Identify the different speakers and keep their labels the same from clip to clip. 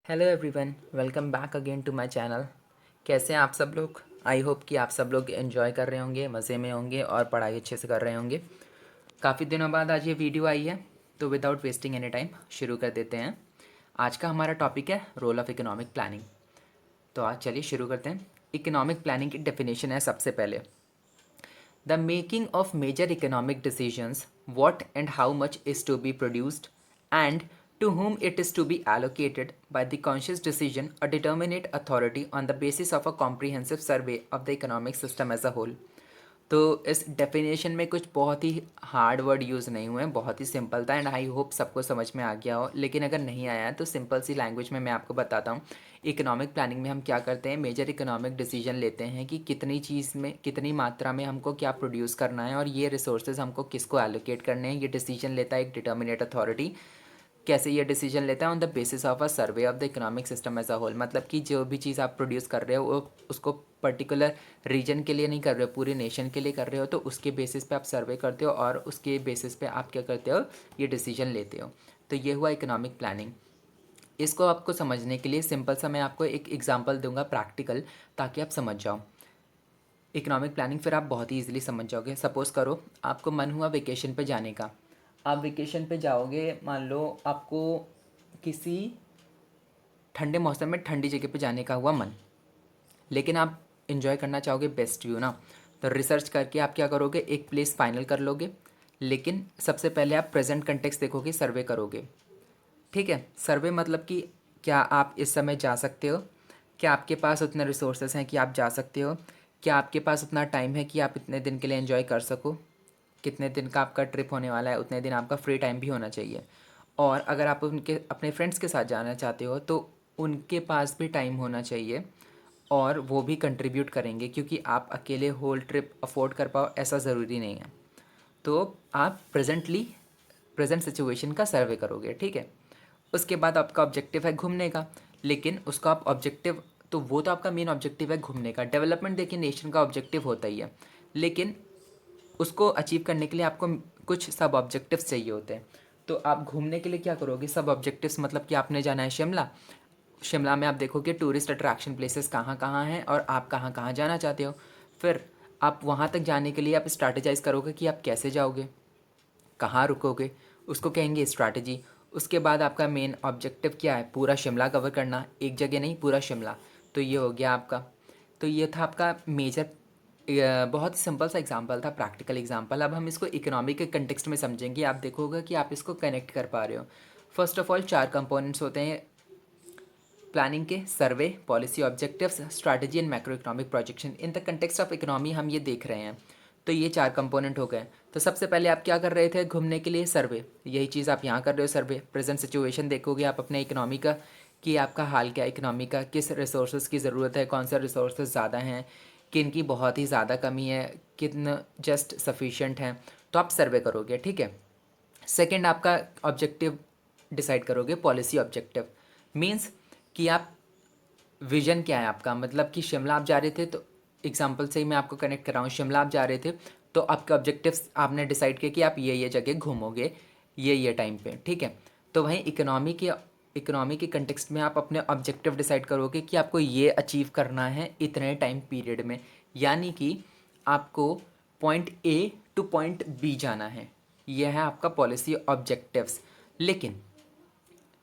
Speaker 1: Hello everyone, welcome back again to my channel. कैसे हैं आप सब लोग? आई होप कि आप सब लोग एंजॉय कर रहे होंगे, मज़े में होंगे और पढ़ाई अच्छे से कर रहे होंगे। काफ़ी दिनों बाद आज ये वीडियो आई है, तो विदाउट वेस्टिंग एनी टाइम शुरू कर देते हैं। आज का हमारा टॉपिक है रोल ऑफ इकोनॉमिक प्लानिंग। तो आज चलिए शुरू करते हैं। इकोनॉमिक प्लानिंग की डेफिनेशन है सबसे पहले, the making of major economic decisions, what and how much is to be produced and to whom it is to be allocated by the conscious decision or determinate authority on the basis of a comprehensive survey of the economic system as a whole। तो इस definition में कुछ बहुत ही hard word use नहीं हुए हैं, बहुत ही सिंपल था एंड आई होप सबको समझ में आ गया हो। लेकिन अगर नहीं आया है तो सिंपल सी लैंग्वेज में मैं आपको बताता हूँ। इकोनॉमिक प्लानिंग में हम क्या करते हैं, मेजर इकोनॉमिक डिसीजन लेते हैं कि कितनी चीज़ में, कितनी मात्रा में हमको क्या प्रोड्यूस करना है और ये रिसोर्सेज हमको किसको एलोकेट करने हैं। ये डिसीजन लेता है एक डिटर्मिनेट अथॉरिटी। कैसे ये डिसीजन लेता है? On the basis of a survey of the economic system as a whole. मतलब कि जो भी चीज़ आप प्रोड्यूस कर रहे हो वो उसको पर्टिकुलर रीजन के लिए नहीं कर रहे हो, पूरे नेशन के लिए कर रहे हो, तो उसके बेसिस पे आप सर्वे करते हो और उसके बेसिस पे आप क्या करते हो, ये डिसीजन लेते हो। तो ये हुआ इकोनॉमिक प्लानिंग। इसको आपको समझने के लिए सिंपल सा मैं आपको एक एग्जांपल दूंगा प्रैक्टिकल, ताकि आप समझ जाओ इकोनॉमिक प्लानिंग। फिर आप बहुत ही ईजिली समझ जाओगे। सपोज़ करो आपको मन हुआ वेकेशन पे जाने का। आप वेकेशन पे जाओगे, मान लो आपको किसी ठंडे मौसम में ठंडी जगह पे जाने का हुआ मन, लेकिन आप इन्जॉय करना चाहोगे बेस्ट व्यू ना। तो रिसर्च करके आप क्या करोगे, एक प्लेस फाइनल कर लोगे। लेकिन सबसे पहले आप प्रेजेंट कंटेक्स्ट देखोगे, सर्वे करोगे। ठीक है, सर्वे मतलब कि क्या आप इस समय जा सकते हो, क्या आपके पास उतने रिसोर्सेज हैं कि आप जा सकते हो, क्या आपके पास उतना टाइम है कि आप इतने दिन के लिए एंजॉय कर सको। कितने दिन का आपका ट्रिप होने वाला है, उतने दिन आपका फ्री टाइम भी होना चाहिए। और अगर आप उनके अपने फ्रेंड्स के साथ जाना चाहते हो तो उनके पास भी टाइम होना चाहिए और वो भी कंट्रीब्यूट करेंगे, क्योंकि आप अकेले होल ट्रिप अफोर्ड कर पाओ ऐसा ज़रूरी नहीं है। तो आप प्रेजेंट सिचुएशन का सर्वे करोगे। ठीक है, उसके बाद आपका ऑब्जेक्टिव है घूमने का। लेकिन उसका आप ऑब्जेक्टिव, तो वो तो आपका मेन ऑब्जेक्टिव है घूमने का। डेवलपमेंट देखिए नेशन का ऑब्जेक्टिव होता ही है, लेकिन उसको अचीव करने के लिए आपको कुछ सब ऑब्जेक्टिव्स चाहिए होते हैं। तो आप घूमने के लिए क्या करोगे, सब ऑब्जेक्टिव्स मतलब कि आपने जाना है शिमला। शिमला में आप देखोगे टूरिस्ट अट्रैक्शन प्लेसेस कहाँ कहाँ हैं और आप कहाँ कहाँ जाना चाहते हो। फिर आप वहाँ तक जाने के लिए आप स्ट्रैटेजाइज करोगे कि आप कैसे जाओगे, कहाँ रुकोगे, उसको कहेंगे स्ट्रैटेजी। उसके बाद आपका मेन ऑब्जेक्टिव क्या है, पूरा शिमला कवर करना, एक जगह नहीं पूरा शिमला। तो ये हो गया आपका। तो ये था आपका मेजर। बहुत ही सिंपल सा एग्जांपल था, प्रैक्टिकल एग्जांपल। अब हम इसको इकोनॉमिक के कंटेक्स्ट में समझेंगे। आप देखोगे कि आप इसको कनेक्ट कर पा रहे हो। फर्स्ट ऑफ ऑल 4 कंपोनेंट्स होते हैं प्लानिंग के, survey, policy objectives, strategy and macro economic projection. In the context of economy हम ये देख रहे हैं। तो ये 4 कंपोनेंट हो गए। तो सबसे पहले आप क्या कर रहे थे, घूमने के लिए सर्वे। यही चीज़ आप यहाँ कर रहे हो, सर्वे। प्रेजेंट सिचुएशन देखोगे आप अपने इकोनॉमी का, कि आपका हाल क्या है इकोनॉमी का, किस रिसोर्सेज की ज़रूरत है, कौन सा रिसोर्सेज ज़्यादा हैं, किन की बहुत ही ज़्यादा कमी है, किन जस्ट सफिशेंट हैं। तो आप सर्वे करोगे। ठीक है, सेकेंड आपका ऑब्जेक्टिव डिसाइड करोगे, पॉलिसी ऑब्जेक्टिव। मीन्स कि आप विजन क्या है आपका। मतलब कि शिमला आप जा रहे थे, तो एग्जांपल से ही मैं आपको कनेक्ट कर रहा हूँ। शिमला आप जा रहे थे तो आपके ऑब्जेक्टिव्स आपने डिसाइड किया कि आप ये जगह घूमोगे ये टाइम पे। ठीक है, तो वहीं इकोनॉमी के कंटेक्स्ट में आप अपने ऑब्जेक्टिव डिसाइड करोगे कि आपको ये अचीव करना है इतने टाइम पीरियड में। यानी कि आपको point A to point B जाना है। यह है आपका पॉलिसी ऑब्जेक्टिव्स। लेकिन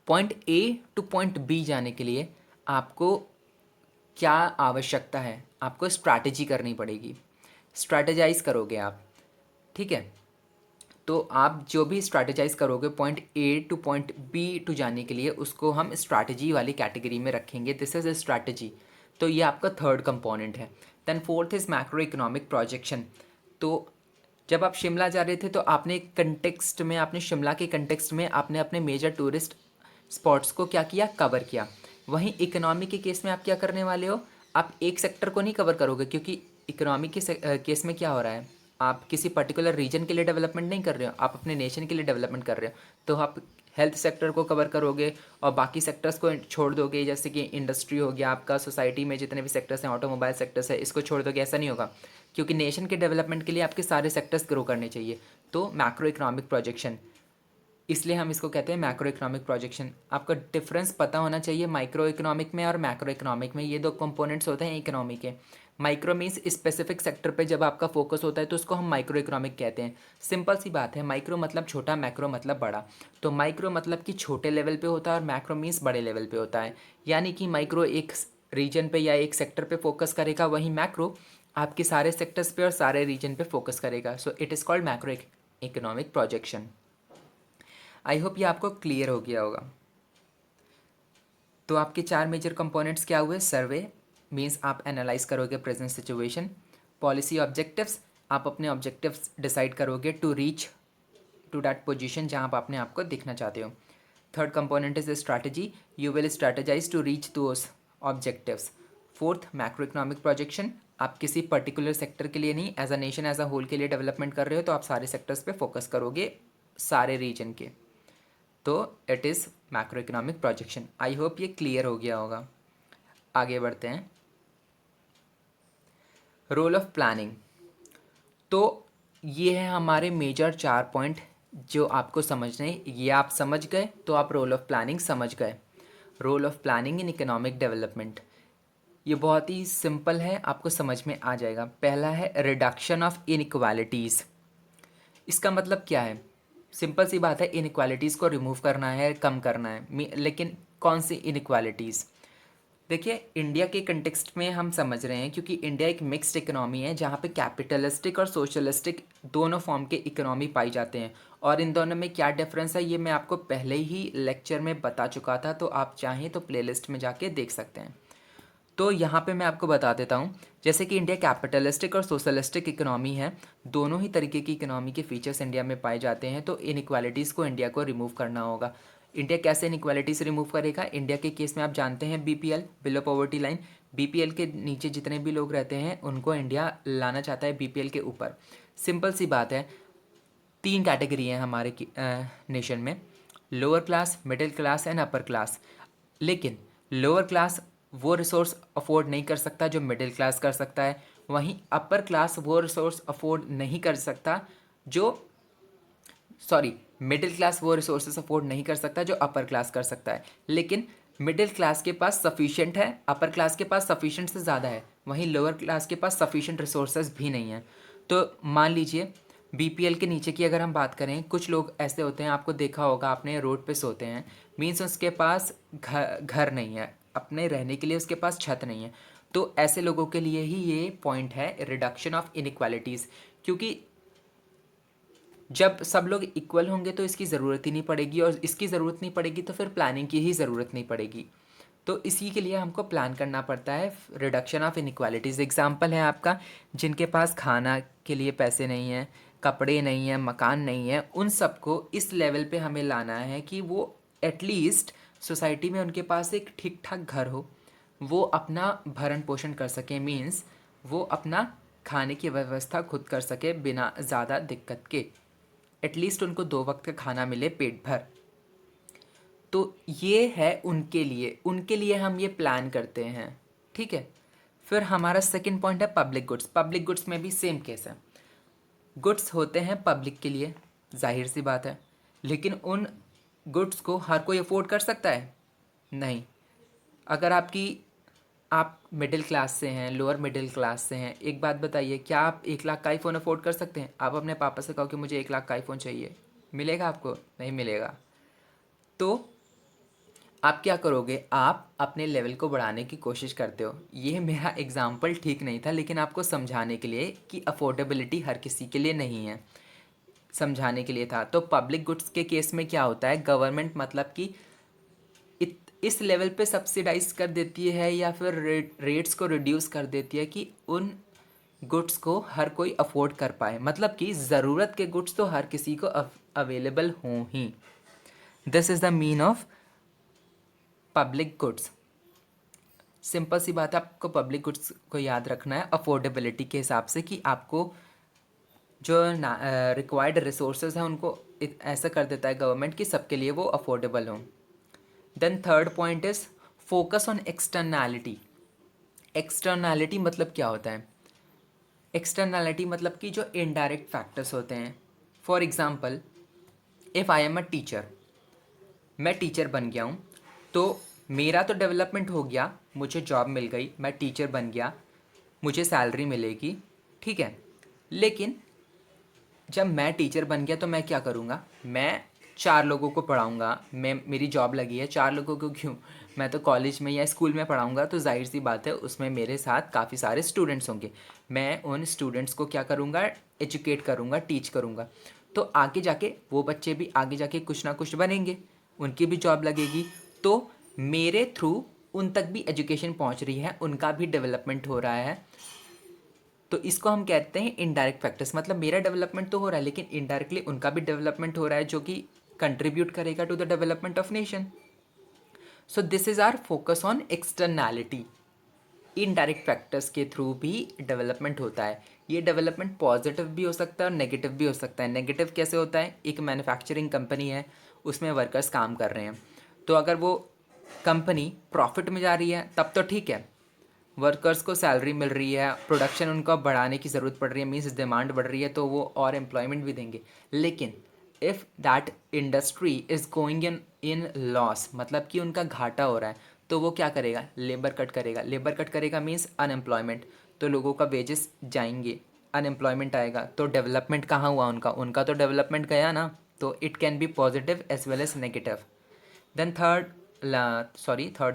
Speaker 1: point A to point B जाने के लिए आपको क्या आवश्यकता है, आपको स्ट्रैटेजी करनी पड़ेगी। स्ट्रैटेजाइज करोगे आप। ठीक है, तो आप जो भी स्ट्रैटेजाइज करोगे point A to point B to जाने के लिए, उसको हम स्ट्रैटेजी वाली कैटेगरी में रखेंगे। This is a strategy. तो ये आपका थर्ड कंपोनेंट है। Then fourth is macro economic projection. तो जब आप शिमला जा रहे थे तो आपने कंटेक्स्ट में, आपने शिमला के कंटेक्स्ट में आपने अपने मेजर टूरिस्ट स्पॉट्स को क्या किया, कवर किया। वहीं इकोनॉमी के केस में आप क्या करने वाले हो, आप एक सेक्टर को नहीं कवर करोगे, क्योंकि इकोनॉमी के केस में क्या हो रहा है, आप किसी पर्टिकुलर रीजन के लिए डेवलपमेंट नहीं कर रहे हो, आप अपने नेशन के लिए डेवलपमेंट कर रहे हो। तो आप हेल्थ सेक्टर को कवर करोगे और बाकी सेक्टर्स को छोड़ दोगे। जैसे कि इंडस्ट्री हो गया आपका, सोसाइटी में जितने भी सेक्टर्स हैं, ऑटोमोबाइल सेक्टर्स है, इसको छोड़ दोगे, ऐसा नहीं होगा। क्योंकि नेशन के डेवलपमेंट के लिए आपके सारे सेक्टर्स ग्रो करने चाहिए। तो मैक्रो इकोनॉमिक प्रोजेक्शन। इसलिए हम इसको कहते हैं मैक्रो इकोनॉमिक प्रोजेक्शन। आपको डिफरेंस पता होना चाहिए माइक्रो इकोनॉमिक में और मैक्रो इकोनॉमिक में। ये दो कंपोनेंट्स होते हैं इकोनॉमी के। माइक्रो मीन्स स्पेसिफिक सेक्टर पे जब आपका फोकस होता है तो उसको हम माइक्रो इकोनॉमिक कहते हैं। सिंपल सी बात है, माइक्रो मतलब छोटा, मैक्रो मतलब बड़ा। तो माइक्रो मतलब कि छोटे लेवल पे होता है और मैक्रो मीन्स बड़े लेवल पे होता है। यानी कि माइक्रो एक रीजन पे या एक सेक्टर पे फोकस करेगा, वहीं मैक्रो आपके सारे सेक्टर्स पे और सारे रीजन पे फोकस करेगा। So it is called macro economic projection. I hope ये आपको क्लियर हो गया होगा। तो आपके चार मेजर कंपोनेंट्स क्या हुए? सर्वे मीन्स आप एनालाइज करोगे प्रेजेंट सिचुएशन। पॉलिसी ऑब्जेक्टिव्स, आप अपने ऑब्जेक्टिव्स डिसाइड करोगे to reach to that position जहाँ आप अपने आप को दिखना चाहते हो। Third component is strategy, you will strategize to reach those objectives. Fourth macro economic projection, आप किसी पर्टिकुलर सेक्टर के लिए नहीं, as a nation as a whole के लिए डेवलपमेंट कर रहे हो तो आप सारे सेक्टर्स पे फोकस करोगे, सारे रीजन के। तो it is macro economic projection. I hope ये क्लियर हो गया होगा। आगे बढ़ते हैं। Role of planning. तो ये है हमारे मेजर चार पॉइंट जो आपको समझने, ये आप समझ गए तो आप रोल ऑफ प्लानिंग समझ गए। Role of planning in economic development, ये बहुत ही सिंपल है, आपको समझ में आ जाएगा। पहला है रिडक्शन ऑफ इनइक्वालिटीज़। इसका मतलब क्या है? सिंपल सी बात है, इनइक्वालिटीज़ को रिमूव करना है, कम करना है। लेकिन कौन सी इनइक्वालिटीज़? देखिए, इंडिया के कंटेक्स्ट में हम समझ रहे हैं क्योंकि इंडिया एक मिक्स्ड इकोनॉमी है जहाँ पे कैपिटलिस्टिक और सोशलिस्टिक दोनों फॉर्म के इकोनॉमी पाई जाते हैं। और इन दोनों में क्या डिफरेंस है ये मैं आपको पहले ही लेक्चर में बता चुका था, तो आप चाहें तो प्लेलिस्ट में जाके देख सकते हैं। तो यहाँ पे मैं आपको बता देता हूँ। जैसे कि इंडिया कैपिटलिस्टिक और सोशलिस्टिक इकोनॉमी है, दोनों ही तरीके की इकोनॉमी के फीचर्स इंडिया में पाए जाते हैं। तो इनइक्वालिटीज़ को इंडिया को रिमूव करना होगा। इंडिया कैसे इनइक्वालिटीज़ रिमूव करेगा? इंडिया के केस में आप जानते हैं BPL, below poverty line. BPL के नीचे जितने भी लोग रहते हैं उनको इंडिया लाना चाहता है बीपीएल के ऊपर। सिंपल सी बात है, तीन कैटेगरी हैं हमारे नेशन में, lower class, middle class and upper class. लेकिन लोअर क्लास वो रिसोर्स अफोर्ड नहीं कर सकता जो मिडिल क्लास कर सकता है, वहीं अपर क्लास वो रिसोर्स अफोर्ड नहीं कर सकता जो, सॉरी, मिडिल क्लास वो रिसोर्सेज अफोर्ड नहीं कर सकता जो अपर क्लास कर सकता है। लेकिन मिडिल क्लास के पास सफिशिएंट है, अपर क्लास के पास सफिशिएंट से ज़्यादा है, वहीं लोअर क्लास के पास सफिशिएंट रिसोर्सेज भी नहीं है। तो मान लीजिए बीपीएल के नीचे की अगर हम बात करें, कुछ लोग ऐसे होते हैं, आपको देखा होगा, आपने रोड पे सोते हैं, मीन्स उसके पास घर नहीं है, अपने रहने के लिए उसके पास छत नहीं है। तो ऐसे लोगों के लिए ही ये पॉइंट है रिडक्शन ऑफ इनइक्वालिटीज़। क्योंकि जब सब लोग इक्वल होंगे तो इसकी ज़रूरत ही नहीं पड़ेगी, और इसकी ज़रूरत नहीं पड़ेगी तो फिर प्लानिंग की ही ज़रूरत नहीं पड़ेगी। तो इसी के लिए हमको प्लान करना पड़ता है। रिडक्शन ऑफ इनइक्वालिटीज़ एग्जांपल है आपका, जिनके पास खाना के लिए पैसे नहीं हैं, कपड़े नहीं हैं, मकान नहीं है, उन सबको इस लेवल पे हमें लाना है कि वो एटलीस्ट सोसाइटी में उनके पास एक ठीक ठाक घर हो, वो अपना भरण पोषण कर सकें, मीन्स वो अपना खाने की व्यवस्था खुद कर सके बिना ज़्यादा दिक्कत के। एटलीस्ट उनको 2 वक्त का खाना मिले पेट भर। तो ये है उनके लिए हम ये प्लान करते हैं, ठीक है। फिर हमारा सेकंड पॉइंट है पब्लिक गुड्स। पब्लिक गुड्स में भी सेम केस है। गुड्स होते हैं पब्लिक के लिए, जाहिर सी बात है, लेकिन उन गुड्स को हर कोई अफोर्ड कर सकता है? नहीं। अगर आप मिडिल क्लास से हैं, लोअर मिडिल क्लास से हैं, एक बात बताइए, क्या आप 1 लाख का आईफोन अफोर्ड कर सकते हैं? आप अपने पापा से कहो कि मुझे 1 लाख का आईफोन चाहिए, मिलेगा आपको? नहीं मिलेगा। तो आप क्या करोगे? आप अपने लेवल को बढ़ाने की कोशिश करते हो। ये मेरा एग्जाम्पल ठीक नहीं था, लेकिन आपको समझाने के लिए कि अफोर्डेबिलिटी हर किसी के लिए नहीं है, समझाने के लिए था। तो पब्लिक गुड्स के केस में क्या होता है, गवर्नमेंट मतलब कि इस लेवल पे सब्सिडाइज कर देती है या फिर रेट्स को रिड्यूस कर देती है कि उन गुड्स को हर कोई अफोर्ड कर पाए, मतलब कि ज़रूरत के गुड्स तो हर किसी को अवेलेबल हों ही। This is the mean of public goods. Simple सी बात है, आपको पब्लिक गुड्स को याद रखना है अफोर्डेबिलिटी के हिसाब से कि आपको जो रिक्वायर्ड रिसोर्सेज हैं उनको ऐसा कर देता है गवर्नमेंट कि सबके लिए वो अफोर्डेबल हों। Then third point is focus on externality. Externality मतलब क्या होता है? एक्सटर्नैलिटी मतलब कि जो इनडायरेक्ट फैक्टर्स होते हैं। For example, if I am a teacher, मैं टीचर बन गया हूँ, तो मेरा तो डेवलपमेंट हो गया, मुझे जॉब मिल गई, मैं टीचर बन गया, मुझे सैलरी मिलेगी, ठीक है। लेकिन जब मैं टीचर बन गया तो मैं क्या करूँगा, मैं 4 लोगों को पढ़ाऊँगा, मैं मेरी जॉब लगी है 4 लोगों को, क्यों, मैं तो कॉलेज में या स्कूल में पढ़ाऊँगा, तो जाहिर सी बात है उसमें मेरे साथ काफ़ी सारे स्टूडेंट्स होंगे। मैं उन स्टूडेंट्स को क्या करूँगा, एजुकेट करूँगा, टीच करूँगा। तो आगे जाके वो बच्चे भी आगे जाके कुछ ना कुछ बनेंगे, उनकी भी जॉब लगेगी, तो मेरे थ्रू उन तक भी एजुकेशन पहुँच रही है, उनका भी डेवलपमेंट हो रहा है। तो इसको हम कहते हैं इनडायरेक्ट फैक्टर्स, मतलब मेरा डेवलपमेंट तो हो रहा है लेकिन इनडायरेक्टली उनका भी डेवलपमेंट हो रहा है, जो कि कंट्रीब्यूट करेगा to the development of nation. So this is our focus on externality. Indirect factors के थ्रू भी डेवलपमेंट होता है। ये डेवलपमेंट पॉजिटिव भी हो सकता है और नेगेटिव भी हो सकता है। नेगेटिव कैसे होता है, एक मैन्युफैक्चरिंग कंपनी है, उसमें वर्कर्स काम कर रहे हैं, तो अगर वो कंपनी प्रॉफिट में जा रही है तब तो ठीक है, वर्कर्स को सैलरी मिल रही है, प्रोडक्शन उनको बढ़ाने की ज़रूरत पड़ रही है, मीन्स डिमांड बढ़ रही है, तो वो और एम्प्लॉयमेंट भी देंगे। लेकिन if that industry is going in loss, मतलब कि उनका घाटा हो रहा है, तो वो क्या करेगा, लेबर कट करेगा। लेबर कट करेगा मीन्स अनएम्प्लॉयमेंट, तो लोगों का वेजेस जाएंगे, अनएम्प्लॉयमेंट आएगा, तो डेवलपमेंट कहाँ हुआ उनका, उनका तो डेवलपमेंट गया ना। तो it can be positive as well as negative. Then third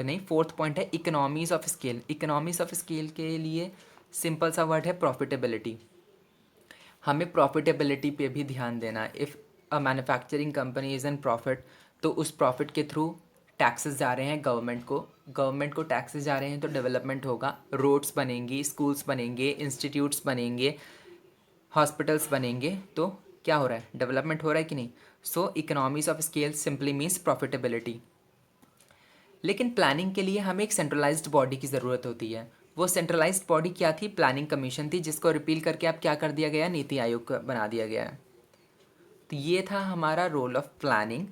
Speaker 1: नहीं, फोर्थ पॉइंट है economies of scale. Economies of scale के लिए सिंपल सा वर्ड है प्रॉफिटेबिलिटी। हमें प्रॉफिटेबिलिटी पे भी ध्यान देना है। If a manufacturing company is an profit, तो उस प्रॉफिट के थ्रू टैक्सेस जा रहे हैं गवर्नमेंट को टैक्सेस जा रहे हैं, तो डेवलपमेंट होगा, रोड्स बनेंगी, स्कूल्स बनेंगे, इंस्टीट्यूट्स बनेंगे, हॉस्पिटल्स बनेंगे, तो क्या हो रहा है, डेवलपमेंट हो रहा है कि नहीं। So economies of scale simply means profitability. लेकिन प्लानिंग के लिए हमें एक सेंट्रलाइज्ड बॉडी की ज़रूरत होती है। वो सेंट्रलाइज्ड बॉडी क्या थी, प्लानिंग कमीशन थी, जिसको रिपील करके अब क्या कर दिया गया, नीति आयोग बना दिया गया है। तो ये था हमारा role of planning.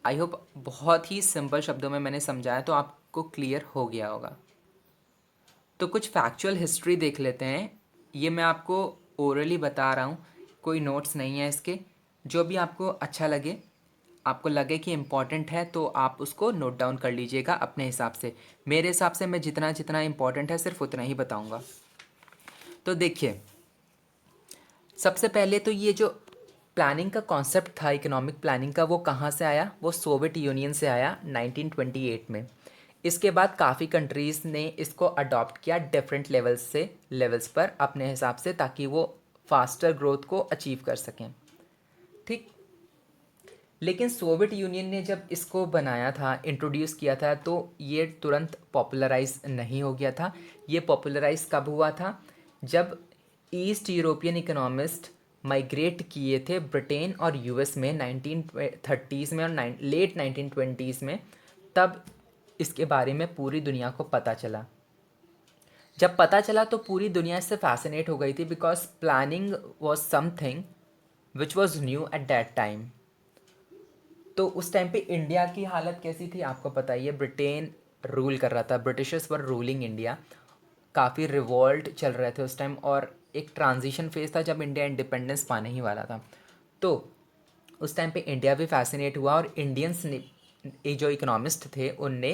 Speaker 1: I hope बहुत ही सिंपल शब्दों में मैंने समझाया, तो आपको क्लियर हो गया होगा। तो कुछ फैक्चुअल हिस्ट्री देख लेते हैं। ये मैं आपको ओरली बता रहा हूँ, कोई नोट्स नहीं है इसके। जो भी आपको अच्छा लगे, आपको लगे कि इम्पॉर्टेंट है, तो आप उसको नोट डाउन कर लीजिएगा अपने हिसाब से। मेरे हिसाब से मैं जितना जितना इम्पॉर्टेंट है सिर्फ उतना ही बताऊंगा। तो देखिए, सबसे पहले तो ये जो प्लानिंग का कॉन्सेप्ट था, इकोनॉमिक प्लानिंग का, वो कहाँ से आया, वो सोवियत यूनियन से आया 1928 में। इसके बाद काफ़ी कंट्रीज़ ने इसको अडॉप्ट किया डिफरेंट लेवल्स पर अपने हिसाब से, ताकि वो फास्टर ग्रोथ को अचीव कर सकें, ठीक। लेकिन सोवियत यूनियन ने जब इसको बनाया था, इंट्रोड्यूस किया था, तो ये तुरंत पॉपुलराइज नहीं हो गया था। ये पॉपुलराइज कब हुआ था, जब ईस्ट यूरोपियन इकोनॉमिस्ट माइग्रेट किए थे ब्रिटेन और यूएस में 1930s में और लेट 1920s में, तब इसके बारे में पूरी दुनिया को पता चला। जब पता चला तो पूरी दुनिया इससे फैसिनेट हो गई थी, because planning was something which was new at that time. तो उस टाइम पे इंडिया की हालत कैसी थी आपको पता ही है, ब्रिटेन रूल कर रहा था, ब्रिटिशर्स वर रूलिंग इंडिया। काफ़ी रिवॉल्ट चल रहे थे उस टाइम, और एक ट्रांजिशन फेज था जब इंडिया इंडिपेंडेंस पाने ही वाला था। तो उस टाइम पे इंडिया भी फैसिनेट हुआ, और इंडियंस ने, ये जो इकोनॉमिस्ट थे, उनने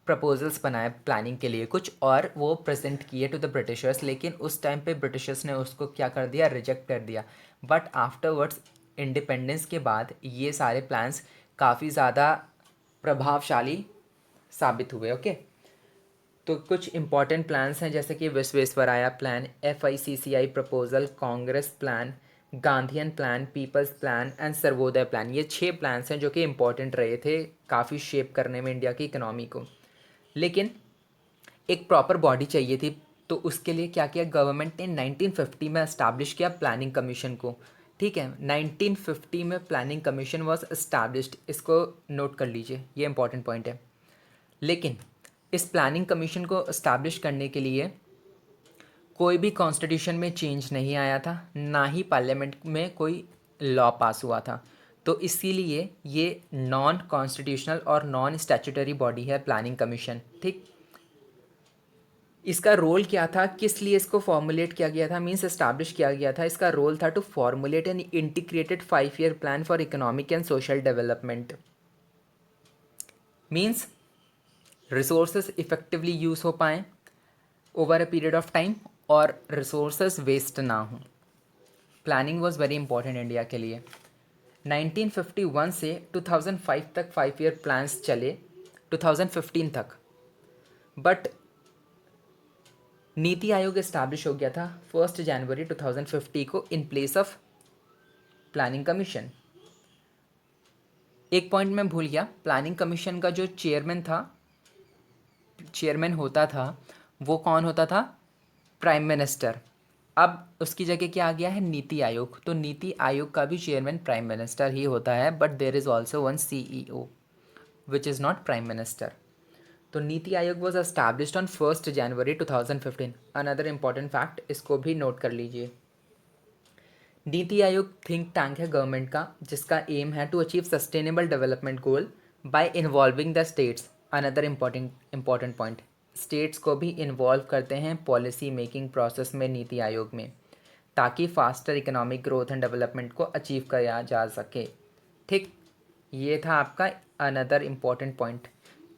Speaker 1: प्रपोजल्स बनाए प्लानिंग के लिए कुछ, और वो प्रेजेंट किए टू द ब्रिटिशर्स। लेकिन उस टाइम पे ब्रिटिशर्स ने उसको क्या कर दिया, रिजेक्ट कर दिया। बट आफ्टरवर्ड्स, इंडिपेंडेंस के बाद, ये सारे प्लान्स काफ़ी ज़्यादा प्रभावशाली साबित हुए, ओके। तो कुछ इंपॉर्टेंट प्लान्स हैं, जैसे कि Visvesvaraya plan, FICCI proposal, Congress plan, Gandhian plan, people's plan and Sarvodaya plan. ये 6 प्लान्स हैं जो कि इंपॉर्टेंट रहे थे काफ़ी शेप करने में इंडिया की इकोनॉमी को। लेकिन एक प्रॉपर बॉडी चाहिए थी, तो उसके लिए क्या किया गवर्नमेंट ने, 1950 में इस्टाब्लिश किया प्लानिंग कमीशन को, ठीक है। 1950 में प्लानिंग कमीशन वॉज इस्टाब्लिश्ड, इसको नोट कर लीजिए, ये इंपॉर्टेंट पॉइंट है। लेकिन इस प्लानिंग कमीशन को इस्टाब्लिश करने के लिए कोई भी कॉन्स्टिट्यूशन में चेंज नहीं आया था, ना ही पार्लियामेंट में कोई लॉ पास हुआ था। तो इसीलिए ये नॉन कॉन्स्टिट्यूशनल और नॉन स्टैट्यूटरी बॉडी है प्लानिंग कमीशन, ठीक। इसका रोल क्या था, किस लिए इसको फॉर्मुलेट किया गया था, मीन्स एस्टैब्लिश किया गया था? इसका रोल था to formulate an integrated 5 year plan for economic and social development. Means resources effectively use हो पाएँ over a period of time और रिसोर्सेज वेस्ट ना हो। Planning was very important India के लिए। 1951 से 2005 तक 5 ईयर प्लान्स चले, 2015 तक, बट नीति आयोग इस्टेब्लिश हो गया था 1 जनवरी 2050 को in place of planning commission. एक पॉइंट मैं भूल गया, प्लानिंग कमीशन का जो चेयरमैन होता था वो कौन होता था? Prime minister. अब उसकी जगह क्या आ गया है? नीति आयोग। तो नीति आयोग का भी चेयरमैन प्राइम मिनिस्टर ही होता है, but there is also one CEO which is not prime minister. तो NITI Aayog was established on 1 January 2015। Another important fact, इसको भी नोट कर लीजिए। नीति आयोग थिंक टैंक है गवर्नमेंट का, जिसका एम है to achieve sustainable development goal by involving the states. Another important point, states को भी इन्वॉल्व करते हैं पॉलिसी मेकिंग प्रोसेस में नीति आयोग में, ताकि faster economic growth and development को अचीव किया जा सके। ठीक, ये था आपका अनदर इम्पॉर्टेंट पॉइंट।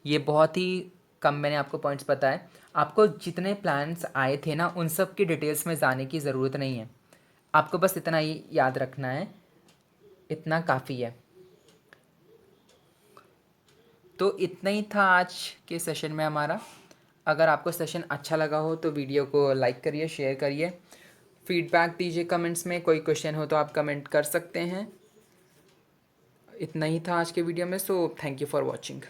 Speaker 1: ये बहुत ही कम मैंने आपको पॉइंट्स बताए। आपको जितने प्लान्स आए थे ना, उन सब की डिटेल्स में जाने की ज़रूरत नहीं है, आपको बस इतना ही याद रखना है, इतना काफ़ी है। तो इतना ही था आज के सेशन में हमारा। अगर आपको सेशन अच्छा लगा हो तो वीडियो को लाइक करिए, शेयर करिए, फीडबैक दीजिए कमेंट्स में। कोई क्वेश्चन हो तो आप कमेंट कर सकते हैं। इतना ही था आज के वीडियो में, so thank you for watching.